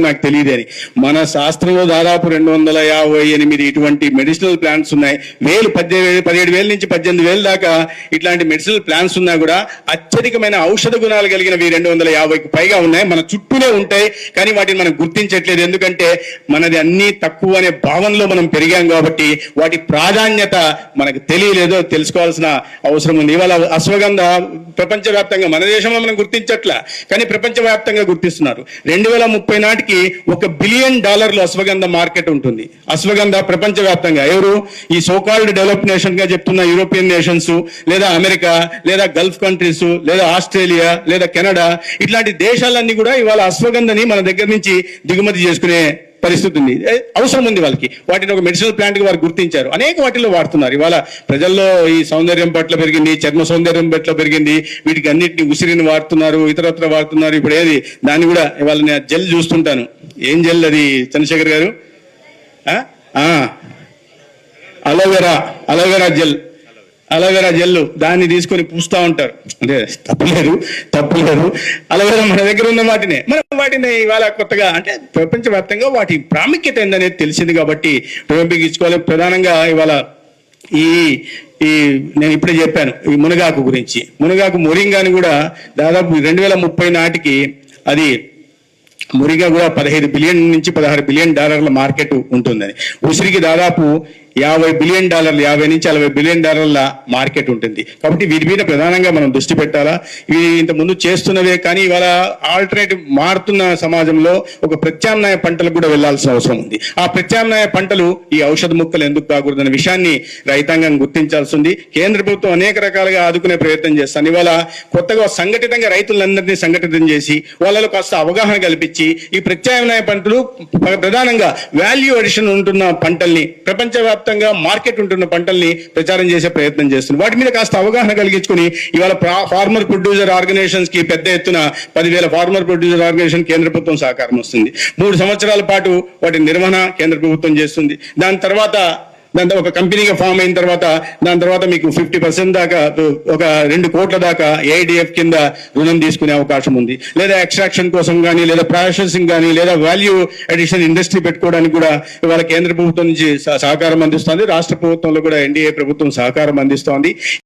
నాకు తెలియదని. మన శాస్త్రంలో దాదాపు 258 ఇటువంటి మెడిసినల్ ప్లాంట్స్ ఉన్నాయి. 17,000 నుంచి 18,000 దాకా ఇట్లాంటి మెడిసినల్ ప్లాంట్స్ ఉన్నా కూడా అత్యధికమైన ఔషధ గుణాలు కలిగినవి 250కు పైగా ఉన్నాయి. మన చుట్టూనే ఉంటాయి, కానీ వాటిని మనం గుర్తించట్లేదు. ఎందుకంటే మనది అన్ని తక్కువ అనే భావనలో మనం పెరిగాం కాబట్టి వాటి ప్రాధాన్యత మనకు తెలియలేదో తెలుసుకోవాల్సిన అవసరం ఉంది. ఇవాళ అశ్వగంధ ప్రపంచవ్యాప్తంగా, మన దేశంలో మనం గుర్తించట్లా, కానీ ప్రపంచవ్యాప్తంగా గుర్తిస్తున్నారు. 2030 నాటికి $1 బిలియన్ అశ్వగంధ మార్కెట్ ఉంటుంది. అశ్వగంధ ప్రపంచవ్యాప్తంగా ఎవరు ఈ సోకాల్డ్ డెవలప్ నేషన్ గా చెప్తున్న యూరోపియన్ నేషన్స్, లేదా అమెరికా, లేదా గల్ఫ్ కంట్రీస్, లేదా ఆస్ట్రేలియా, లేదా కెనడా, ఇట్లాంటి దేశాలన్నీ కూడా ఇవాళ అశ్వగంధని మన దగ్గర నుంచి దిగుమతి చేసుకునే పరిస్థితి ఉంది. అవసరం ఉంది వాళ్ళకి. వాటిని ఒక మెడిసినల్ ప్లాంట్ గా వారు గుర్తించారు. అనేక వాటిలో వాడుతున్నారు. ఇవాళ ప్రజల్లో ఈ సౌందర్యం పట్ల పెరిగింది, చర్మ సౌందర్యం పట్ల పెరిగింది. వీటికి అన్నిటిని ఉసిరిని వాడుతున్నారు, ఇతరత్ర వాడుతున్నారు. ఇప్పుడు ఏది దాన్ని కూడా ఇవాళ నేను జెల్ చూస్తుంటాను. ఏం జెల్ అది చంద్రశేఖర్ గారు? అలోవెరా జెల్ దాన్ని తీసుకొని పూస్తూ ఉంటారు. అంటే తప్పులేదు. అలోవెరా మన దగ్గర ఉన్న వాటిని ఇవాళ కొత్తగా, అంటే ప్రపంచవ్యాప్తంగా వాటి ప్రాముఖ్యత ఏందనేది తెలిసింది కాబట్టి ఉపయోగించుకోవాలి. ప్రధానంగా ఇవాళ నేను ఇప్పుడే చెప్పాను ఈ మునగాకు గురించి. మొరింగాని కూడా దాదాపు 2030 నాటికి అది మురిగా కూడా $15 బిలియన్ నుంచి $16 బిలియన్ మార్కెట్ ఉంటుందని. ఉసిరికి దాదాపు $50 బిలియన్, 50 నుంచి $60 బిలియన్ మార్కెట్ ఉంటుంది. కాబట్టి వీటి మీద ప్రధానంగా మనం దృష్టి పెట్టాలా. ఇవి ఇంత ముందు చేస్తున్నవే, కానీ ఇవాళ ఆల్టర్నేటివ్ మారుతున్న సమాజంలో ఒక ప్రత్యామ్నాయ పంటలకు కూడా వెళ్లాల్సిన అవసరం ఉంది. ఆ ప్రత్యామ్నాయ పంటలు ఈ ఔషధ ముక్కలు ఎందుకు కాకూడదనే విషయాన్ని రైతాంగం గుర్తించాల్సి ఉంది. కేంద్ర ప్రభుత్వం అనేక రకాలుగా ఆదుకునే ప్రయత్నం చేస్తాను. ఇవాళ కొత్తగా సంఘటితంగా రైతులందరినీ సంఘటితం చేసి వాళ్ళలో కాస్త అవగాహన కల్పించి ఈ ప్రత్యామ్నాయ పంటలు, ప్రధానంగా వాల్యూ అడిషన్ ఉంటున్న పంటల్ని, ప్రపంచవ్యాప్తంగా మార్కెట్ ఉంటున్న పంటల్ని ప్రచారం చేసే ప్రయత్నం చేస్తున్నారు. వాటి మీద కాస్త అవగాహన కలిగించుకుని ఇవాళ ఫార్మర్ ప్రొడ్యూసర్ ఆర్గనైజేషన్స్ కి పెద్ద ఎత్తున 10,000 ఫార్మర్ ప్రొడ్యూసర్ ఆర్గనైజేషన్ కేంద్ర ప్రభుత్వం సహకారం వస్తుంది. 3 సంవత్సరాల పాటు వాటి నిర్వహణ కేంద్ర ప్రభుత్వం చేస్తుంది. దాని తర్వాత ఒక కంపెనీగా ఫామ్ అయిన తర్వాత దాని తర్వాత మీకు 50% దాకా, ఒక 2 కోట్ల దాకా ఏఐడిఎఫ్ కింద రుణం తీసుకునే అవకాశం ఉంది. లేదా ఎక్స్ట్రాక్షన్ కోసం కానీ, లేదా ప్రాసెసింగ్ కానీ, లేదా వాల్యూ అడిషన్ ఇండస్ట్రీ పెట్టుకోవడానికి కూడా ఇవాళ కేంద్ర ప్రభుత్వం నుంచి సహకారం అందిస్తోంది. రాష్ట్ర ప్రభుత్వంలో కూడా ఎన్డీఏ ప్రభుత్వం సహకారం అందిస్తోంది.